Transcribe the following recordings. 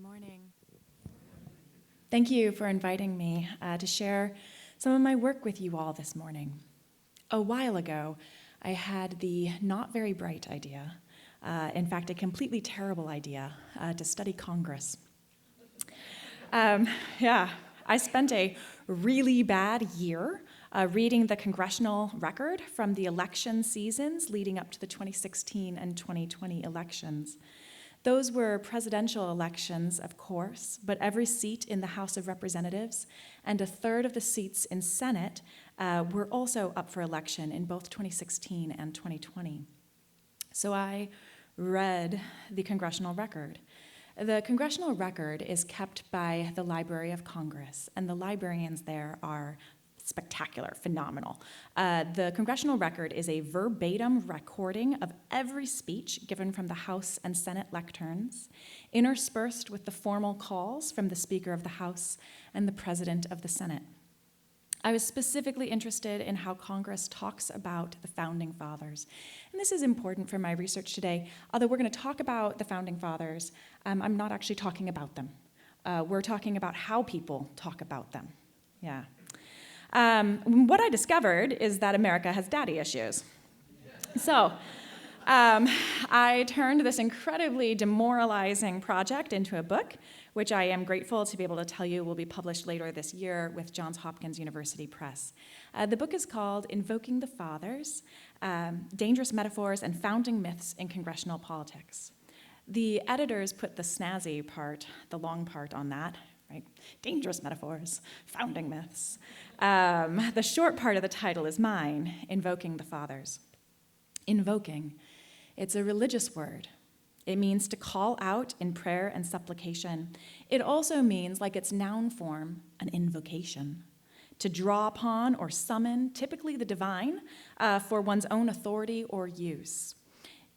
Good morning. Thank you for inviting me to share some of my work with you all this morning. A while ago, I had the not very bright idea, in fact, a completely terrible idea, to study Congress. I spent a really bad year reading the congressional record from the election seasons leading up to the 2016 and 2020 elections. Those were presidential elections, of course, but every seat in the House of Representatives and a third of the seats in Senate were also up for election in both 2016 and 2020. So I read the congressional record. The congressional record is kept by the Library of Congress, and the librarians there are spectacular, phenomenal. The congressional record is a verbatim recording of every speech given from the House and Senate lecterns, interspersed with the formal calls from the Speaker of the House and the President of the Senate. I was specifically interested in how Congress talks about the Founding Fathers. And this is important for my research today. Although we're going to talk about the Founding Fathers, I'm not actually talking about them. We're talking about how people talk about them. Yeah. What I discovered is that America has daddy issues. So I turned this incredibly demoralizing project into a book, which I am grateful to be able to tell you will be published later this year with Johns Hopkins University Press. The book is called Invoking the Fathers, Dangerous Metaphors and Founding Myths in Congressional Politics. The editors put the snazzy part, the long part on that, right? Dangerous metaphors, founding myths. The short part of the title is mine, Invoking the Fathers. Invoking, it's a religious word. It means to call out in prayer and supplication. It also means, like its noun form, an invocation. To draw upon or summon, typically the divine, for one's own authority or use.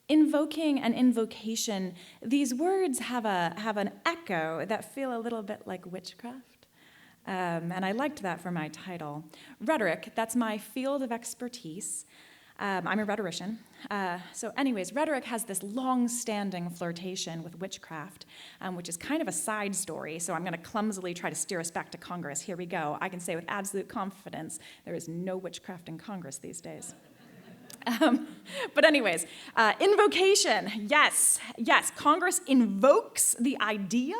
Invoking and invocation, these words have an echo that feel a little bit like witchcraft. And I liked that for my title. Rhetoric, that's my field of expertise. I'm a rhetorician. So anyways, rhetoric has this long-standing flirtation with witchcraft, which is kind of a side story, so I'm going to clumsily try to steer us back to Congress. Here we go. I can say with absolute confidence, there is no witchcraft in Congress these days. But anyways, invocation, yes, Congress invokes the idea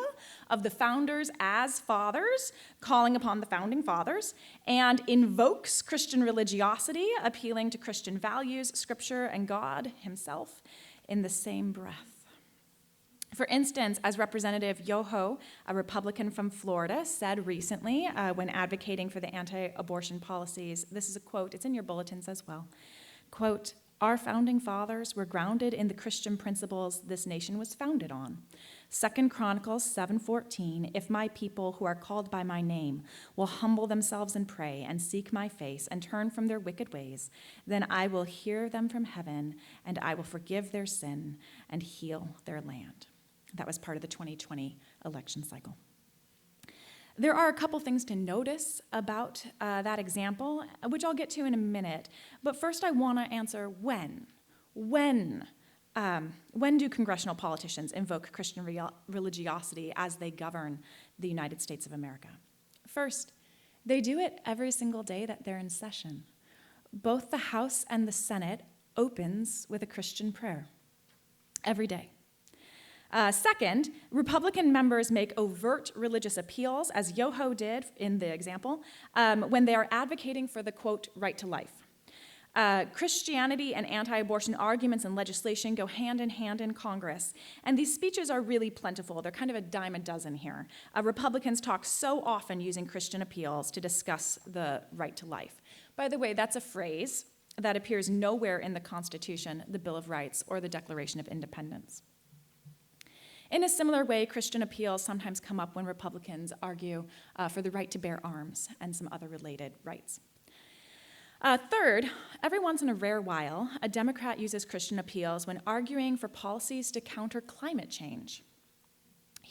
of the founders as fathers, calling upon the founding fathers, and invokes Christian religiosity, appealing to Christian values, scripture, and God himself in the same breath. For instance, as Representative Yoho, a Republican from Florida, said recently when advocating for the anti-abortion policies, this is a quote, it's in your bulletins as well, quote, "Our founding fathers were grounded in the Christian principles this nation was founded on. 2 Chronicles 7:14, if my people who are called by my name will humble themselves and pray and seek my face and turn from their wicked ways, then I will hear them from heaven and I will forgive their sin and heal their land." That was part of the 2020 election cycle. There are a couple things to notice about that example, which I'll get to in a minute. But first I want to answer when. When do congressional politicians invoke Christian religiosity as they govern the United States of America? First, they do it every single day that they're in session. Both the House and the Senate opens with a Christian prayer every day. Second, Republican members make overt religious appeals, as Yoho did in the example, when they are advocating for the, quote, right to life. Christianity and anti-abortion arguments and legislation go hand in Congress, and these speeches are really plentiful. They're kind of a dime a dozen here. Republicans talk so often using Christian appeals to discuss the right to life. By the way, that's a phrase that appears nowhere in the Constitution, the Bill of Rights, or the Declaration of Independence. In a similar way, Christian appeals sometimes come up when Republicans argue for the right to bear arms and some other related rights. Third, every once in a rare while, a Democrat uses Christian appeals when arguing for policies to counter climate change.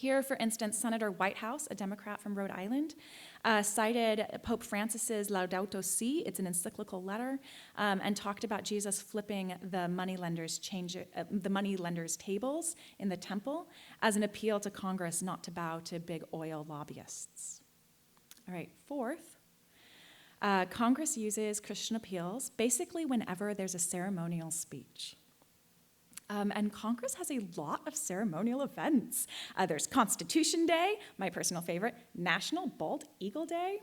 Here, for instance, Senator Whitehouse, a Democrat from Rhode Island, cited Pope Francis's Laudato Si, it's an encyclical letter, and talked about Jesus flipping the moneylenders' tables in the temple as an appeal to Congress not to bow to big oil lobbyists. All right, fourth, Congress uses Christian appeals basically whenever there's a ceremonial speech. And Congress has a lot of ceremonial events. There's Constitution Day, my personal favorite, National Bald Eagle Day,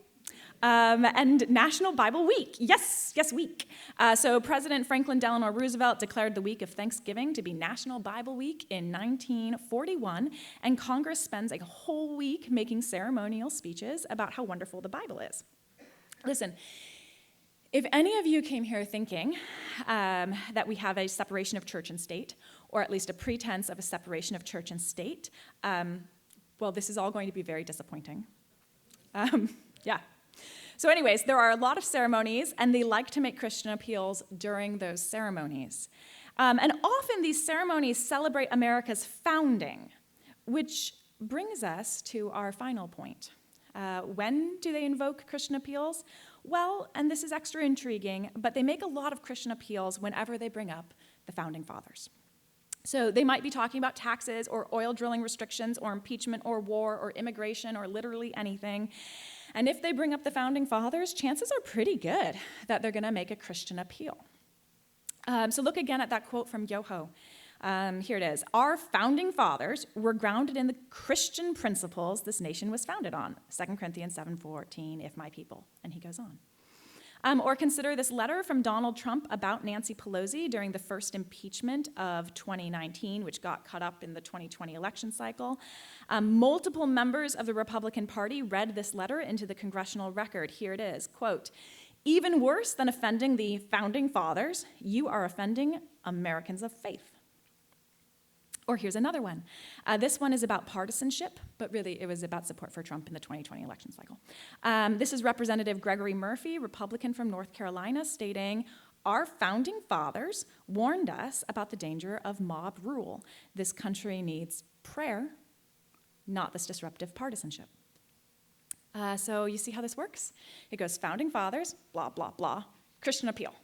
and National Bible Week. Yes, week. So President Franklin Delano Roosevelt declared the week of Thanksgiving to be National Bible Week in 1941, and Congress spends a whole week making ceremonial speeches about how wonderful the Bible is. Listen, if any of you came here thinking that we have a separation of church and state, or at least a pretense of a separation of church and state, well, this is all going to be very disappointing. Yeah. So anyways, there are a lot of ceremonies, and they like to make Christian appeals during those ceremonies. And often these ceremonies celebrate America's founding, which brings us to our final point. When do they invoke Christian appeals? Well, and this is extra intriguing, but they make a lot of Christian appeals whenever they bring up the Founding Fathers. So they might be talking about taxes or oil drilling restrictions or impeachment or war or immigration or literally anything. And if they bring up the Founding Fathers, chances are pretty good that they're going to make a Christian appeal. So look again at that quote from Yoho. Here it is. Our founding fathers were grounded in the Christian principles this nation was founded on. 2 Corinthians 7:14, if my people. And he goes on. Or consider this letter from Donald Trump about Nancy Pelosi during the first impeachment of 2019, which got caught up in the 2020 election cycle. Multiple members of the Republican Party read this letter into the congressional record. Here it is, quote, "Even worse than offending the founding fathers, you are offending Americans of faith." Or here's another one. This one is about partisanship, but really it was about support for Trump in the 2020 election cycle. This is Representative Gregory Murphy, Republican from North Carolina, stating, "Our founding fathers warned us about the danger of mob rule. This country needs prayer, not this disruptive partisanship." So you see how this works? It goes founding fathers, blah, blah, blah, Christian appeal.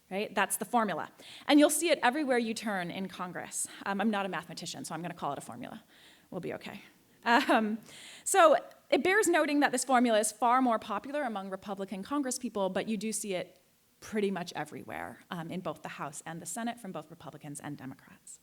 Right? That's the formula. And you'll see it everywhere you turn in Congress. I'm not a mathematician, so I'm going to call it a formula. We'll be okay. So it bears noting that this formula is far more popular among Republican congresspeople, but you do see it pretty much everywhere in both the House and the Senate from both Republicans and Democrats.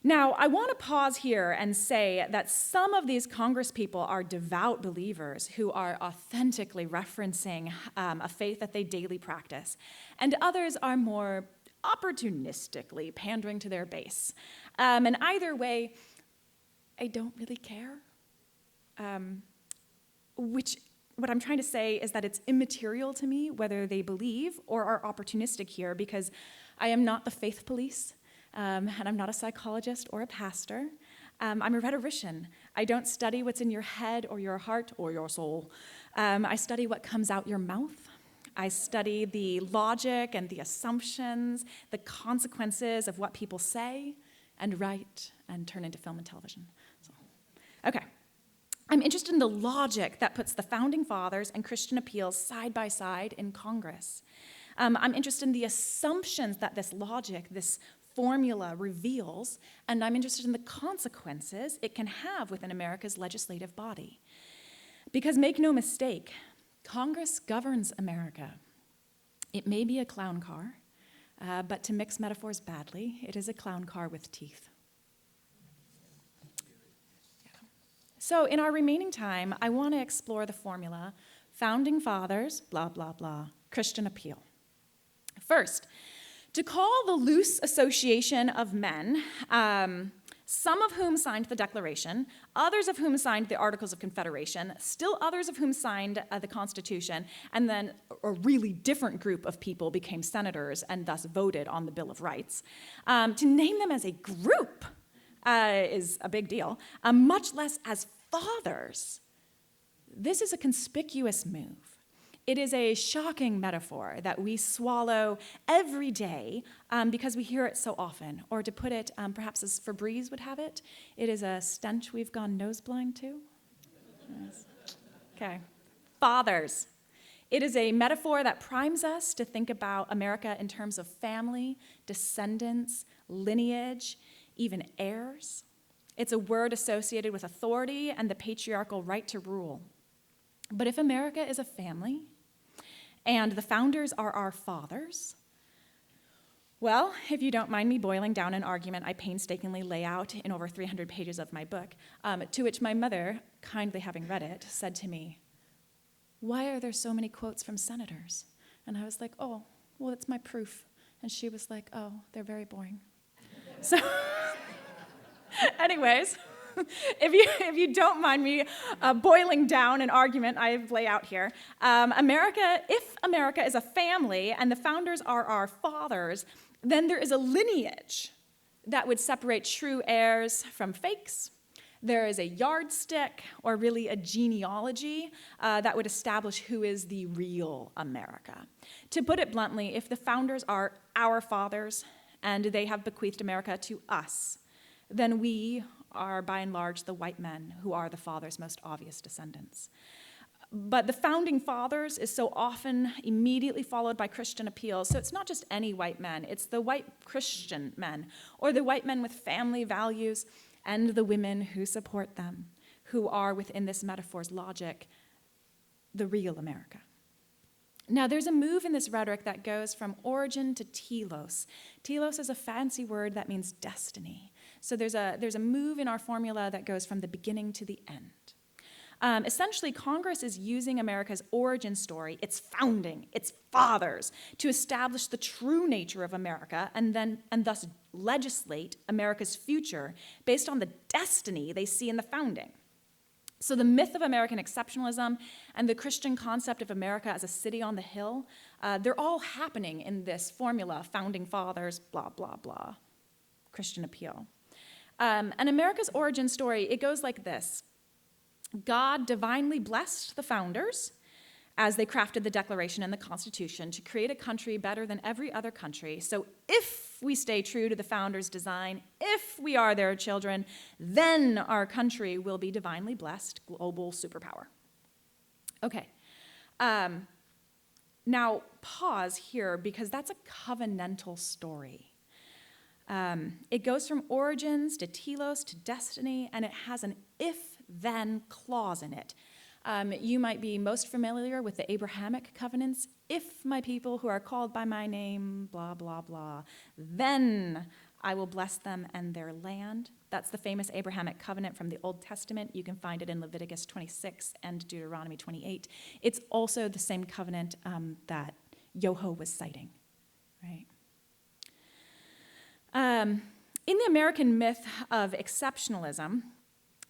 Now, I want to pause here and say that some of these congresspeople are devout believers who are authentically referencing a faith that they daily practice, and others are more opportunistically pandering to their base. And either way, I don't really care. What I'm trying to say is that it's immaterial to me whether they believe or are opportunistic here, because I am not the faith police. And I'm not a psychologist or a pastor. I'm a rhetorician. I don't study what's in your head or your heart or your soul. I study what comes out your mouth. I study the logic and the assumptions, the consequences of what people say and write and turn into film and television. Okay. I'm interested in the logic that puts the Founding Fathers and Christian appeals side by side in Congress. I'm interested in the assumptions that this logic, this formula reveals, and I'm interested in the consequences it can have within America's legislative body. Because make no mistake, Congress governs America. It may be a clown car, but to mix metaphors badly, it is a clown car with teeth. So in our remaining time, I want to explore the formula, Founding Fathers, blah, blah, blah, Christian appeal. First, to call the loose association of men, some of whom signed the Declaration, others of whom signed the Articles of Confederation, still others of whom signed the Constitution, and then a really different group of people became senators and thus voted on the Bill of Rights. To name them as a group is a big deal, much less as fathers. This is a conspicuous move. It is a shocking metaphor that we swallow every day because we hear it so often. Or to put it, perhaps as Febreze would have it, it is a stench we've gone nose-blind to. Yes. Okay. Fathers. It is a metaphor that primes us to think about America in terms of family, descendants, lineage, even heirs. It's a word associated with authority and the patriarchal right to rule. But if America is a family, and the founders are our fathers, well, if you don't mind me boiling down an argument I painstakingly lay out in over 300 pages of my book, to which my mother, kindly having read it, said to me, "Why are there so many quotes from senators?" And I was like, "Oh, well, that's my proof." And she was like, "Oh, they're very boring." So, anyways, if you don't mind me boiling down an argument I lay out here, if America is a family and the founders are our fathers, then there is a lineage that would separate true heirs from fakes. There is a yardstick, or really a genealogy, that would establish who is the real America. To put it bluntly, if the founders are our fathers and they have bequeathed America to us, then we are by and large the white men who are the fathers' most obvious descendants. But the founding fathers is so often immediately followed by Christian appeals. So it's not just any white men, it's the white Christian men, or the white men with family values, and the women who support them, who are, within this metaphor's logic, the real America. Now, there's a move in this rhetoric that goes from origin to telos. Telos is a fancy word that means destiny. So there's a move in our formula that goes from the beginning to the end. Essentially, Congress is using America's origin story, its founding, its fathers, to establish the true nature of America and thus legislate America's future based on the destiny they see in the founding. So the myth of American exceptionalism and the Christian concept of America as a city on the hill, they're all happening in this formula, founding fathers, blah, blah, blah, Christian appeal. And America's origin story, it goes like this. God divinely blessed the founders as they crafted the Declaration and the Constitution to create a country better than every other country. So if we stay true to the founders' design, if we are their children, then our country will be divinely blessed, global superpower. Okay. Now, pause here because that's a covenantal story. It goes from origins to telos to destiny, and it has an if-then clause in it. You might be most familiar with the Abrahamic covenants. If my people who are called by my name, blah, blah, blah, then I will bless them and their land. That's the famous Abrahamic covenant from the Old Testament. You can find it in Leviticus 26 and Deuteronomy 28. It's also the same covenant that Yoho was citing, right? In the American myth of exceptionalism,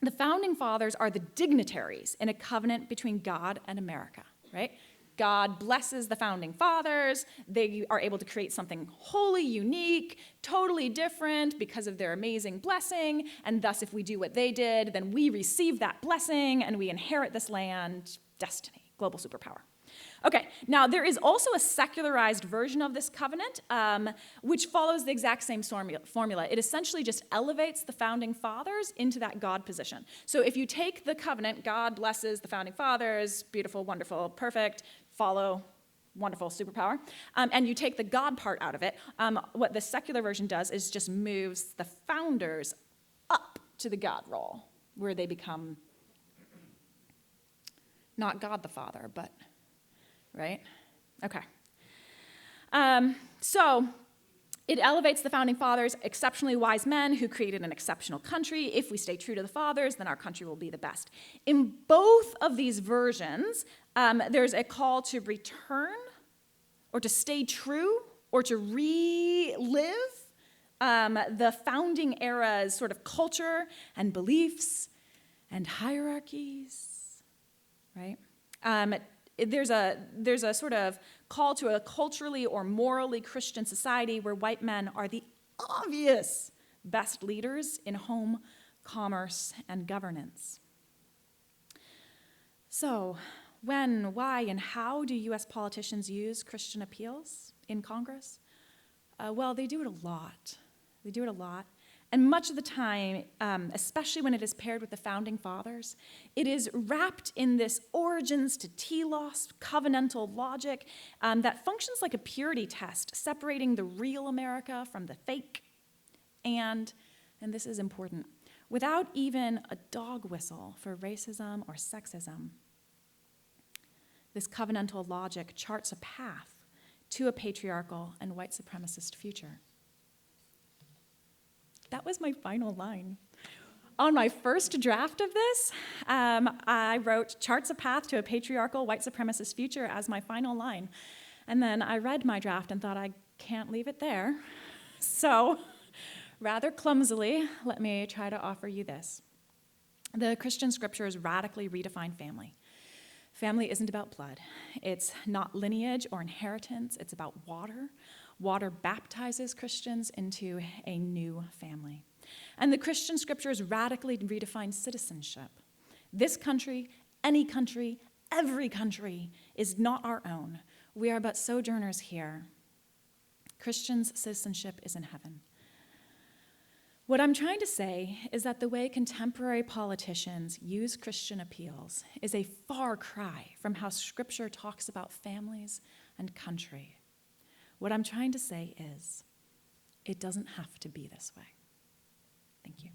the founding fathers are the dignitaries in a covenant between God and America, right? God blesses the founding fathers. They are able to create something wholly unique, totally different because of their amazing blessing. And thus, if we do what they did, then we receive that blessing and we inherit this land, destiny, global superpower. Okay, now there is also a secularized version of this covenant, which follows the exact same formula. It essentially just elevates the founding fathers into that God position. So if you take the covenant, God blesses the founding fathers, beautiful, wonderful, perfect, follow, wonderful, superpower, and you take the God part out of it, what the secular version does is just moves the founders up to the God role, where they become not God the Father, but... right? Okay. So it elevates the founding fathers, exceptionally wise men who created an exceptional country. If we stay true to the fathers, then our country will be the best. In both of these versions, there's a call to return or to stay true or to relive the founding era's sort of culture and beliefs and hierarchies, right? There's a sort of call to a culturally or morally Christian society where white men are the obvious best leaders in home, commerce, and governance. So, When, why, and how do U.S. politicians use Christian appeals in Congress? Well, they do it a lot. They do it a lot. And much of the time, especially when it is paired with the Founding Fathers, it is wrapped in this origins to telos, covenantal logic that functions like a purity test, separating the real America from the fake. And this is important, without even a dog whistle for racism or sexism. This covenantal logic charts a path to a patriarchal and white supremacist future. That was my final line. On my first draft of this, I wrote charts a path to a patriarchal white supremacist future as my final line. And then I read my draft and thought I can't leave it there. So rather clumsily, let me try to offer you this. The Christian scriptures radically redefine family. Family isn't about blood. It's not lineage or inheritance. It's about water. Water baptizes Christians into a new family. And the Christian scriptures radically redefine citizenship. This country, any country, every country is not our own. We are but sojourners here. Christians' citizenship is in heaven. What I'm trying to say is that the way contemporary politicians use Christian appeals is a far cry from how Scripture talks about families and country. What I'm trying to say is, it doesn't have to be this way. Thank you.